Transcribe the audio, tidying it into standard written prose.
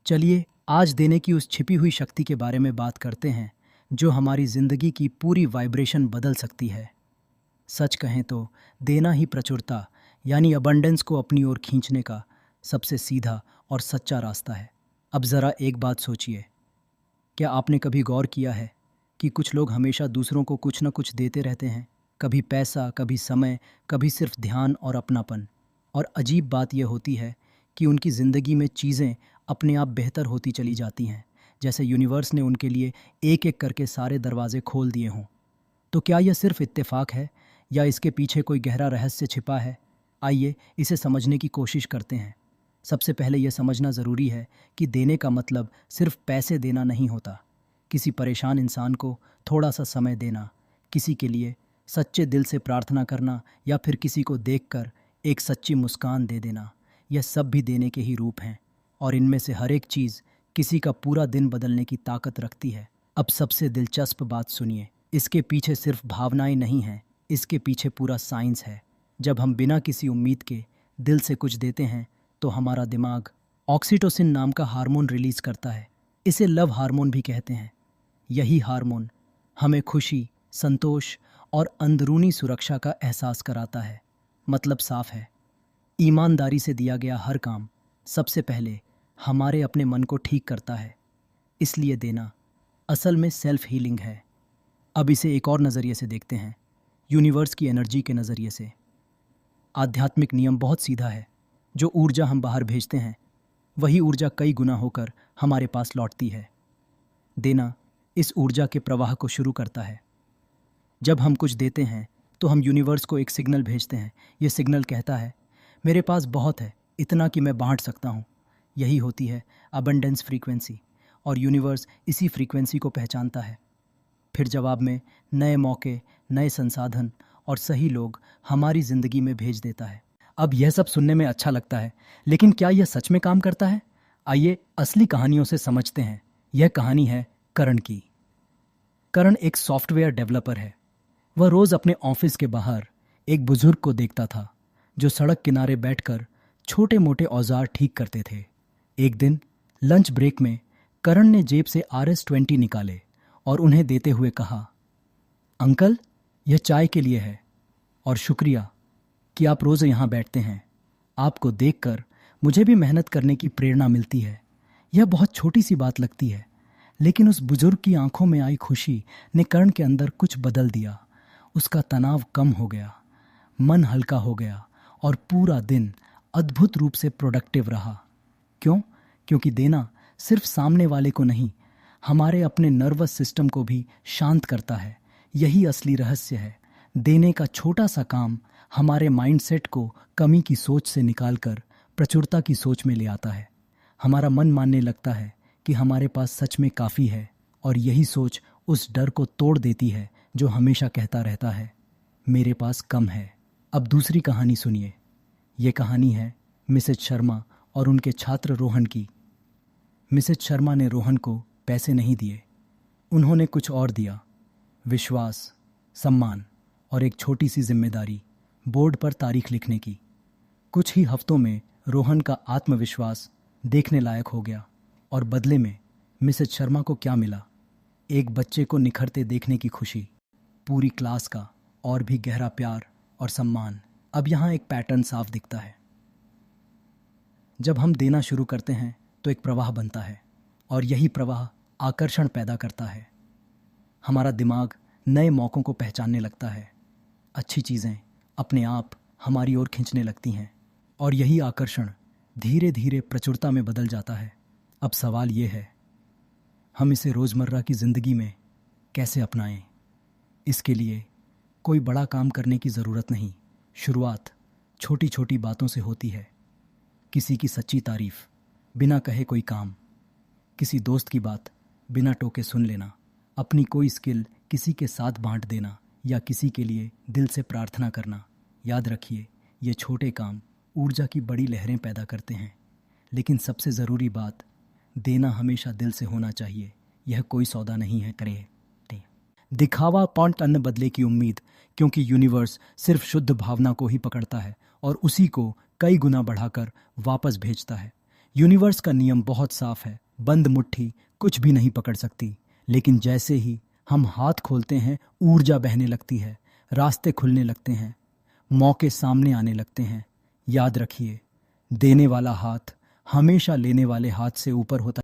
चलिए आज देने की उस छिपी हुई शक्ति के बारे में बात करते हैं जो हमारी ज़िंदगी की पूरी वाइब्रेशन बदल सकती है। सच कहें तो देना ही प्रचुरता यानी अबंडेंस को अपनी ओर खींचने का सबसे सीधा और सच्चा रास्ता है। अब ज़रा एक बात सोचिए, क्या आपने कभी गौर किया है कि कुछ लोग हमेशा दूसरों को कुछ न कुछ देते रहते हैं? कभी पैसा, कभी समय, कभी सिर्फ ध्यान और अपनापन। और अजीब बात यह होती है कि उनकी ज़िंदगी में चीज़ें अपने आप बेहतर होती चली जाती हैं, जैसे यूनिवर्स ने उनके लिए एक एक करके सारे दरवाजे खोल दिए हों। तो क्या यह सिर्फ इत्तेफाक है या इसके पीछे कोई गहरा रहस्य छिपा है? आइए इसे समझने की कोशिश करते हैं। सबसे पहले यह समझना ज़रूरी है कि देने का मतलब सिर्फ पैसे देना नहीं होता। किसी परेशान इंसान को थोड़ा सा समय देना, किसी के लिए सच्चे दिल से प्रार्थना करना या फिर किसी को देखकर एक सच्ची मुस्कान दे देना, यह सब भी देने के ही रूप हैं। और इनमें से हर एक चीज़ किसी का पूरा दिन बदलने की ताकत रखती है। अब सबसे दिलचस्प बात सुनिए, इसके पीछे सिर्फ भावनाएं नहीं हैं, इसके पीछे पूरा साइंस है। जब हम बिना किसी उम्मीद के दिल से कुछ देते हैं तो हमारा दिमाग ऑक्सीटोसिन नाम का हार्मोन रिलीज करता है। इसे लव हार्मोन भी कहते हैं। यही हार्मोन हमें खुशी, संतोष और अंदरूनी सुरक्षा का एहसास कराता है। मतलब साफ है, ईमानदारी से दिया गया हर काम सबसे पहले हमारे अपने मन को ठीक करता है। इसलिए देना असल में सेल्फ हीलिंग है। अब इसे एक और नज़रिए से देखते हैं, यूनिवर्स की एनर्जी के नज़रिए से। आध्यात्मिक नियम बहुत सीधा है, जो ऊर्जा हम बाहर भेजते हैं वही ऊर्जा कई गुना होकर हमारे पास लौटती है। देना इस ऊर्जा के प्रवाह को शुरू करता है। जब हम कुछ देते हैं तो हम यूनिवर्स को एक सिग्नल भेजते हैं। ये सिग्नल कहता है मेरे पास बहुत है, इतना कि मैं बांट सकता हूँ। यही होती है अबंडेंस फ्रीक्वेंसी, और यूनिवर्स इसी फ्रीक्वेंसी को पहचानता है। फिर जवाब में नए मौके, नए संसाधन और सही लोग हमारी ज़िंदगी में भेज देता है। अब यह सब सुनने में अच्छा लगता है, लेकिन क्या यह सच में काम करता है? आइए असली कहानियों से समझते हैं। यह कहानी है करण की। करण एक सॉफ्टवेयर डेवलपर है। वह रोज़ अपने ऑफिस के बाहर एक बुजुर्ग को देखता था जो सड़क किनारे बैठकर छोटे मोटे औजार ठीक करते थे। एक दिन लंच ब्रेक में करण ने जेब से RS-20 निकाले और उन्हें देते हुए कहा, अंकल, यह चाय के लिए है और शुक्रिया कि आप रोज़ यहाँ बैठते हैं। आपको देखकर मुझे भी मेहनत करने की प्रेरणा मिलती है। यह बहुत छोटी सी बात लगती है, लेकिन उस बुजुर्ग की आंखों में आई खुशी ने करण के अंदर कुछ बदल दिया। उसका तनाव कम हो गया, मन हल्का हो गया और पूरा दिन अद्भुत रूप से प्रोडक्टिव रहा। क्यों? क्योंकि देना सिर्फ सामने वाले को नहीं, हमारे अपने नर्वस सिस्टम को भी शांत करता है। यही असली रहस्य है। देने का छोटा सा काम हमारे माइंडसेट को कमी की सोच से निकालकर प्रचुरता की सोच में ले आता है। हमारा मन मानने लगता है कि हमारे पास सच में काफ़ी है, और यही सोच उस डर को तोड़ देती है जो हमेशा कहता रहता है मेरे पास कम है। अब दूसरी कहानी सुनिए। ये कहानी है मिसेज शर्मा और उनके छात्र रोहन की। मिसेज शर्मा ने रोहन को पैसे नहीं दिए, उन्होंने कुछ और दिया, विश्वास, सम्मान और एक छोटी सी जिम्मेदारी, बोर्ड पर तारीख लिखने की। कुछ ही हफ्तों में रोहन का आत्मविश्वास देखने लायक हो गया, और बदले में मिसेज शर्मा को क्या मिला? एक बच्चे को निखरते देखने की खुशी, पूरी क्लास का और भी गहरा प्यार और सम्मान। अब यहाँ एक पैटर्न साफ दिखता है। जब हम देना शुरू करते हैं तो एक प्रवाह बनता है, और यही प्रवाह आकर्षण पैदा करता है। हमारा दिमाग नए मौक़ों को पहचानने लगता है। अच्छी चीज़ें अपने आप हमारी ओर खींचने लगती हैं, और यही आकर्षण धीरे धीरे प्रचुरता में बदल जाता है। अब सवाल ये है, हम इसे रोज़मर्रा की ज़िंदगी में कैसे अपनाएं? इसके लिए कोई बड़ा काम करने की ज़रूरत नहीं। शुरुआत छोटी छोटी बातों से होती है। किसी की सच्ची तारीफ, बिना कहे कोई काम, किसी दोस्त की बात बिना टोके सुन लेना, अपनी कोई स्किल किसी के साथ बांट देना, या किसी के लिए दिल से प्रार्थना करना। याद रखिए, ये छोटे काम ऊर्जा की बड़ी लहरें पैदा करते हैं। लेकिन सबसे ज़रूरी बात, देना हमेशा दिल से होना चाहिए। यह कोई सौदा नहीं है करे दिखावा, पॉन्ट अन्न बदले की उम्मीद, क्योंकि यूनिवर्स सिर्फ शुद्ध भावना को ही पकड़ता है और उसी को कई गुना बढ़ाकर वापस भेजता है। यूनिवर्स का नियम बहुत साफ है, बंद मुट्ठी कुछ भी नहीं पकड़ सकती। लेकिन जैसे ही हम हाथ खोलते हैं, ऊर्जा बहने लगती है, रास्ते खुलने लगते हैं, मौके सामने आने लगते हैं। याद रखिए, देने वाला हाथ हमेशा लेने वाले हाथ से ऊपर होता है।